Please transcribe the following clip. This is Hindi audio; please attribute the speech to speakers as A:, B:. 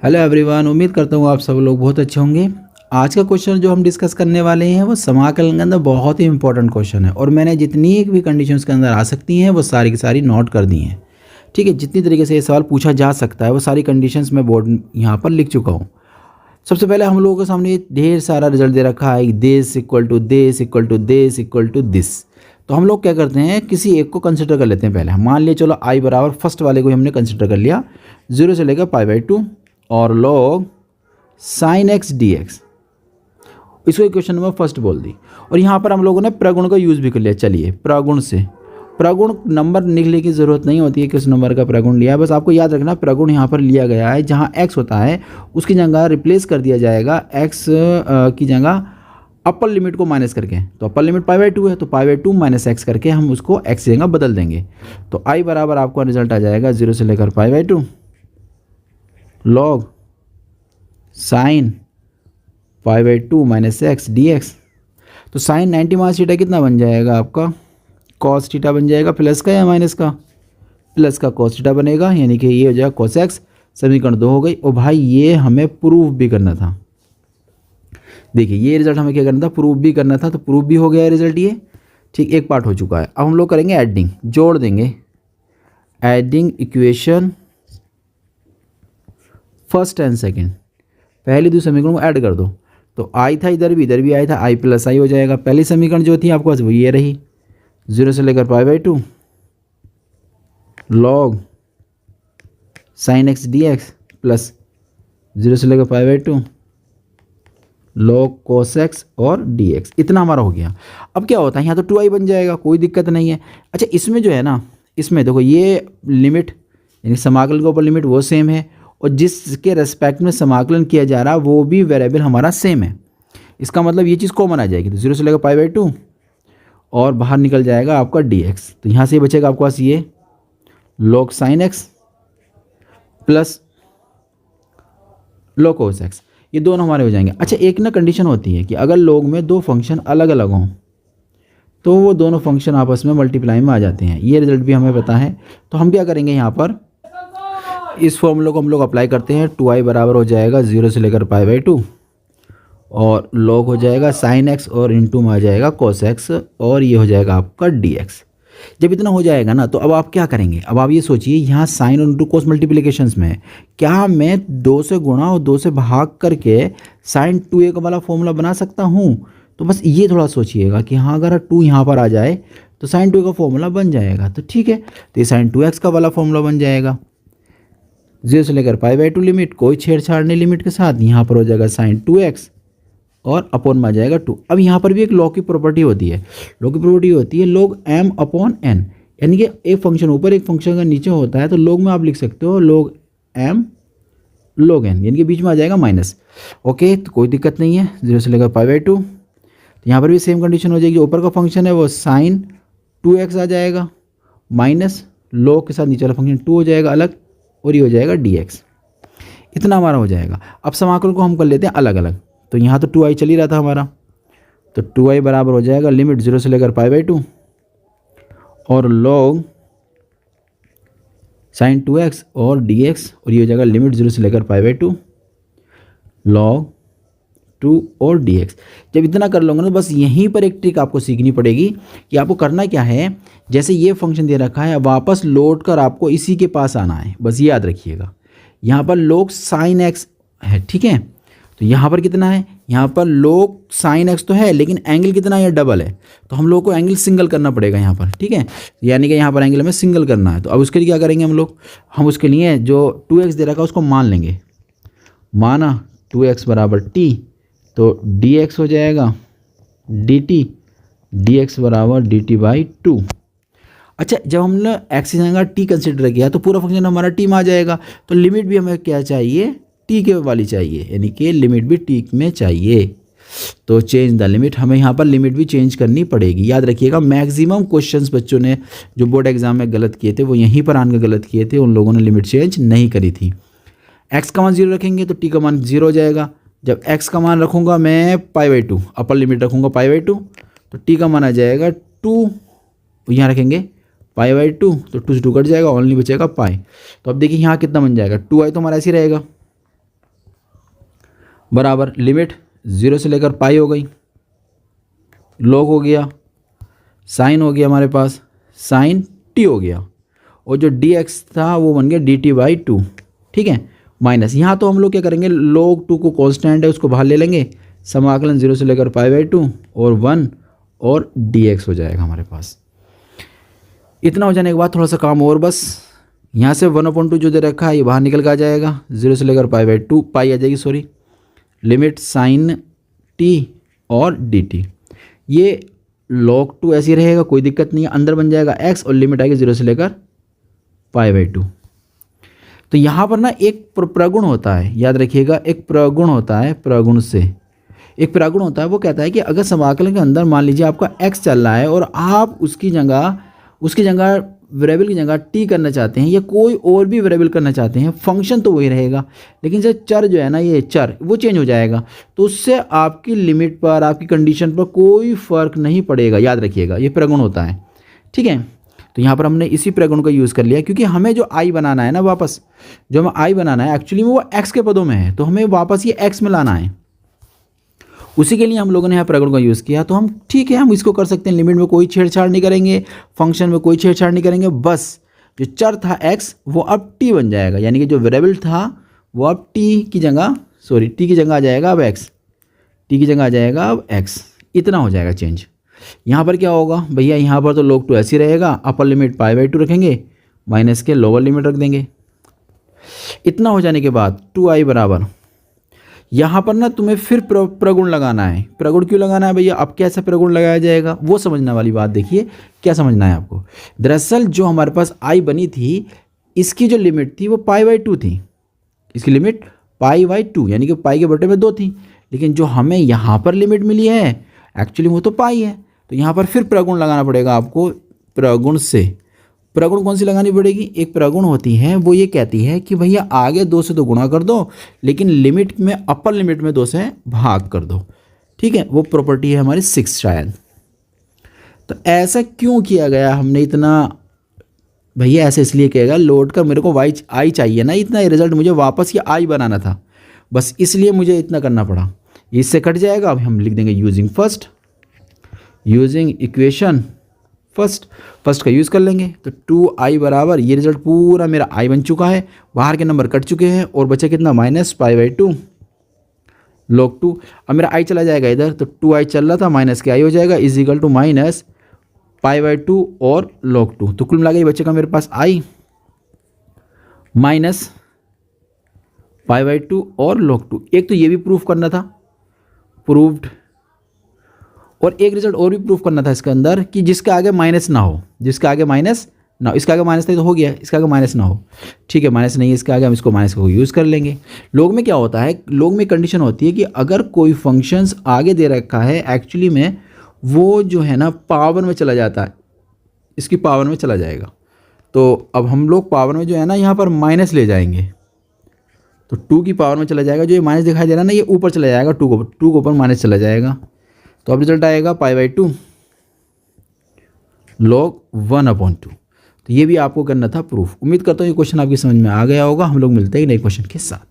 A: हेलो एवरीवन, उम्मीद करता हूँ आप सब लोग बहुत अच्छे होंगे। आज का क्वेश्चन जो हम डिस्कस करने वाले हैं वो समाकलन के अंदर बहुत ही इंपॉर्टेंट क्वेश्चन है और मैंने जितनी भी कंडीशंस के अंदर आ सकती हैं वो सारी की सारी नोट कर दी हैं। ठीक है, जितनी तरीके से ये सवाल पूछा जा सकता है वो सारी कंडीशंस मैं बोर्ड यहाँ पर लिख चुका हूँ। सबसे पहले हम लोगों के सामने ढेर सारा रिजल्ट दे रखा है, this equal to this equal to this equal to this. तो हम लोग क्या करते हैं, किसी एक को कंसिडर कर लेते हैं। पहले मान लिया, चलो आई बराबर फर्स्ट वाले को हमने कंसिडर कर लिया, 0 से लेकर π/2 और log sin x dx, इसको इक्वेशन नंबर फर्स्ट बोल दी। और यहाँ पर हम लोगों ने प्रगुण का यूज़ भी कर लिया। चलिए, प्रगुण से प्रगुण नंबर लिखने की ज़रूरत नहीं होती है, किस नंबर का प्रगुण लिया है, बस आपको याद रखना प्रगुण यहाँ पर लिया गया है। जहाँ x होता है उसकी जगह रिप्लेस कर दिया जाएगा x की जगह अपर लिमिट को माइनस करके। तो अपर लिमिट π/2 है तो π/2 माइनस एक्स करके हम उसको x की जगह बदल देंगे। तो i बराबर आपका रिजल्ट आ जाएगा 0 से लेकर π/2 log sine π/2 minus x dx। तो साइन 90 माइनस थीटा कितना बन जाएगा आपका, कॉस थीटा बन जाएगा, प्लस का या माइनस का, प्लस का कॉस थीटा बनेगा, यानी कि ये हो जाएगा cos x। समीकरण 2 हो गई। और भाई ये हमें प्रूफ भी करना था। देखिए, ये रिजल्ट हमें क्या करना था, प्रूफ भी करना था, तो प्रूफ भी हो गया रिजल्ट ये। ठीक, एक पार्ट हो चुका है। अब हम लोग करेंगे एडिंग, जोड़ देंगे। Adding equation first and second, पहले दूसरे समीकरण को ऐड कर दो। तो आई था, इधर भी आई था, आई प्लस आई हो जाएगा। पहली समीकरण जो थी आपके पास वो ये रही, 0 से लेकर π/2 log sine x dx plus 0 से लेकर π/2 log cos x और dx। इतना हमारा हो गया। अब क्या होता है, यहाँ तो 2i बन जाएगा, कोई दिक्कत नहीं है। अच्छा, इसमें जो है ना, इसमें देखो ये लिमिट यानी समाकलन के ऊपर लिमिट वो सेम है और जिसके रेस्पेक्ट में समाकलन किया जा रहा है वो भी वेरिएबल हमारा सेम है। इसका मतलब ये चीज़ कॉमन आ जाएगी। तो 0 से लेकर π/2 और बाहर निकल जाएगा आपका dx। तो यहाँ से बचेगा आपके पास ये log sine x plus log cos x, ये दोनों हमारे हो जाएंगे। अच्छा, एक ना कंडीशन होती है कि अगर log में दो फंक्शन अलग अलग हों तो वो दोनों फंक्शन आपस में मल्टीप्लाई में आ जाते हैं। ये रिजल्ट भी हमें पता है। तो हम क्या करेंगे, यहाँ पर इस फॉर्मूले को हम लोग अप्लाई करते हैं। 2i बराबर हो जाएगा 0 से लेकर π/2 और log हो जाएगा sin x और इंटू में आ जाएगा cos x और ये हो जाएगा आपका dx। जब इतना हो जाएगा ना, तो अब आप क्या करेंगे, अब आप ये सोचिए, यहाँ साइन और इंटू कोस मल्टीप्लिकेशंस में क्या मैं 2 से गुणा और 2 से भाग करके sin 2a का वाला फॉर्मूला बना सकता हूँ। तो बस ये थोड़ा सोचिएगा कि हाँ, अगर 2 यहाँ पर आ जाए तो sin 2a का फॉर्मूला बन जाएगा। तो ठीक है, तो ये sin 2x का वाला फॉर्मूला बन जाएगा। 0 से लेकर π/2 लिमिट, कोई छेड़छाड़ नहीं लिमिट के साथ, यहाँ पर हो जाएगा sin 2x और अपॉन में आ जाएगा 2। अब यहाँ पर भी एक लॉग की प्रॉपर्टी होती है, log m अपॉन n, यानी कि एक फंक्शन ऊपर एक फंक्शन का नीचे होता है तो log में आप लिख सकते हो log m log n, यानी कि बीच में आ जाएगा माइनस। ओके, तो कोई दिक्कत नहीं है। 0 से लेकर π/2, तो यहाँ पर भी सेम कंडीशन हो जाएगी। ऊपर का फंक्शन है वो sin 2x आ जाएगा माइनस log के साथ नीचे वाला फंक्शन 2 हो जाएगा अलग और ये हो जाएगा dx। इतना हमारा हो जाएगा। अब समाकलन को हम कर लेते हैं अलग अलग। तो यहाँ तो 2i चल ही रहा था हमारा, तो 2i बराबर हो जाएगा लिमिट 0 से लेकर π/2 और log sin 2x और dx और ये हो जाएगा लिमिट 0 से लेकर π/2 log 2 और dx। जब इतना कर लोगे ना, बस यहीं पर एक ट्रिक आपको सीखनी पड़ेगी कि आपको करना क्या है। जैसे ये फंक्शन दे रखा है, वापस लौट कर आपको इसी के पास आना है, बस ये याद रखिएगा। यहाँ पर log sin x है, ठीक है, तो यहाँ पर कितना है, यहाँ पर log sin x तो है लेकिन एंगल कितना है, डबल है, तो हम लोग को एंगल सिंगल करना पड़ेगा यहाँ पर। ठीक है, यानी कि यहाँ पर एंगल हमें सिंगल करना है। तो अब उसके लिए क्या करेंगे हम लोग, हम उसके लिए जो 2x दे रखा है उसको मान लेंगे। माना 2x बराबर t, तो dx हो जाएगा dt, dx बराबर dt/2। अच्छा, जब हमने x की जगह t कंसिडर किया तो पूरा फंक्शन हमारा t में आ जाएगा। तो लिमिट भी हमें क्या चाहिए, t के वाली चाहिए, यानी कि लिमिट भी t में चाहिए। तो चेंज द लिमिट, हमें यहाँ पर लिमिट भी चेंज करनी पड़ेगी। याद रखिएगा, मैक्सिमम क्वेश्चंस बच्चों ने जो बोर्ड एग्जाम में गलत किए थे वो यहीं पर आकर गलत किए थे, उन लोगों ने लिमिट चेंज नहीं करी थी। x का मान 0 रखेंगे तो t का मान 0 हो जाएगा। जब x का मान रखूँगा मैं π/2, अपर लिमिट रखूँगा π/2, तो t का मान आ जाएगा 2, यहाँ रखेंगे π/2, तो 2 से 2 कट जाएगा, ओनली बचेगा पाई। तो अब देखिए यहाँ कितना बन जाएगा, 2i तो हमारा ऐसे ही रहेगा, बराबर लिमिट 0 से लेकर पाई हो गई, लॉग हो गया, साइन हो गया हमारे पास, साइन टी हो गया, और जो डी एक्स था वो बन गया डी टी बाई 2, ठीक है, माइनस यहाँ तो हम लोग क्या करेंगे, log 2 को कांस्टेंट है उसको बाहर ले लेंगे, समाकलन 0 से लेकर पाई बाई 2 और 1 और डी एक्स हो जाएगा हमारे पास। इतना हो जाने के बाद थोड़ा सा काम और, बस यहाँ से 1/2 जो दे रखा है ये बाहर निकल के आ जाएगा, 0 से लेकर पाई बाई 2 पाई आ जाएगी, सॉरी, लिमिट साइन टी और डी टी, ये log 2 ऐसे ही रहेगा, कोई दिक्कत नहीं है, अंदर बन जाएगा x और लिमिट आएगी 0 से लेकर पाई बाई 2। तो यहाँ पर ना एक प्रगुण होता है, याद रखिएगा, एक प्रगुण होता है, प्रगुण से एक प्रगुण होता है, वो कहता है कि अगर समाकलन के अंदर मान लीजिए आपका x चल रहा है और आप उसकी जगह वेरिएबल की जगह t करना चाहते हैं या कोई और भी वेरिएबल करना चाहते हैं, फंक्शन तो वही रहेगा लेकिन जब चर जो है ना, ये चर वो चेंज हो जाएगा, तो उससे आपकी लिमिट पर, आपकी कंडीशन पर कोई फ़र्क नहीं पड़ेगा, याद रखिएगा, ये प्रगुण होता है, ठीक है। तो यहाँ पर हमने इसी प्रगुण का यूज़ कर लिया, क्योंकि हमें जो i बनाना है ना, वापस जो हमें i बनाना है एक्चुअली में वो x के पदों में है, तो हमें वापस ये x में लाना है, उसी के लिए हम लोगों ने यहाँ प्रगुण का यूज़ किया। तो हम ठीक है, हम इसको कर सकते हैं, लिमिट में कोई छेड़छाड़ नहीं करेंगे, फंक्शन में कोई छेड़छाड़ नहीं करेंगे, बस जो चर था x वो अब t बन जाएगा, यानी कि जो वेरिएबल था वो अब t की जगह आ जाएगा अब x, t की जगह आ जाएगा अब x, इतना हो जाएगा चेंज। यहाँ पर क्या होगा भैया, यहाँ पर तो log 2 ऐसी रहेगा, अपर लिमिट पाई बाई 2 रखेंगे, माइनस के लोअर लिमिट रख देंगे। इतना हो जाने के बाद 2i बराबर, यहाँ पर ना तुम्हें फिर प्रगुण लगाना है। प्रगुण क्यों लगाना है भैया, अब कैसे प्रगुण लगाया जाएगा वो समझने वाली बात, देखिए क्या समझना है आपको। दरअसल जो हमारे पास i बनी थी, इसकी जो लिमिट थी वो पाई बाई 2 थी, इसकी लिमिट पाई बाई 2 यानी कि पाई के बटे में 2 थी, लेकिन जो हमें यहाँ पर लिमिट मिली है एक्चुअली वो तो पाई है, तो यहाँ पर फिर प्रगुण लगाना पड़ेगा आपको। प्रगुण से प्रगुण कौन सी लगानी पड़ेगी, एक प्रगुण होती है वो ये कहती है कि भैया आगे 2 से तो गुणा कर दो, लेकिन लिमिट में, अपर लिमिट में 2 से भाग कर दो, ठीक है, वो प्रॉपर्टी है हमारी 6 शायद। तो ऐसा क्यों किया गया हमने इतना, भैया ऐसे इसलिए किया गया, लोड का मेरे को आई चाहिए ना, इतना रिजल्ट मुझे वापस ये आई बनाना था, बस इसलिए मुझे इतना करना पड़ा। इससे कट जाएगा, अब हम लिख देंगे यूजिंग इक्वेशन फर्स्ट का यूज़ कर लेंगे। तो 2i बराबर, ये रिजल्ट पूरा मेरा i बन चुका है, बाहर के नंबर कट चुके हैं और बचा कितना, माइनस पाई बाई 2 log 2। अब मेरा i चला जाएगा इधर, तो 2i चल रहा था, माइनस के i हो जाएगा, is equal to minus pi by 2 और log 2। तो कुल मिला के ये बचेगा मेरे पास i माइनस पाई बाई 2 और log 2। एक तो ये भी प्रूफ करना था, प्रूव्ड, और एक रिजल्ट और भी प्रूफ करना था इसके अंदर कि जिसके आगे माइनस ना हो, इसके आगे माइनस था तो हो गया, इसके आगे माइनस ना हो, ठीक है, माइनस नहीं है इसके आगे, हम इसको माइनस को यूज़ कर लेंगे। लोग में क्या होता है, लोग में कंडीशन होती है कि अगर कोई फंक्शंस आगे दे रखा है एक्चुअली में वो जो है ना पावर में चला जाता है, इसकी पावर में चला जाएगा, तो अब हम लोग पावर में जो है ना यहाँ पर माइनस ले जाएंगे, तो 2 की पावर में चला जाएगा, जो ये माइनस दिखाई दे रहा है ना ये ऊपर चला जाएगा, 2 के ऊपर माइनस चला जाएगा, तो अब रिजल्ट आएगा पाई बाई 2 log 1/2। तो ये भी आपको करना था प्रूफ। उम्मीद करता हूँ ये क्वेश्चन आपकी समझ में आ गया होगा। हम लोग मिलते हैं नए क्वेश्चन के साथ।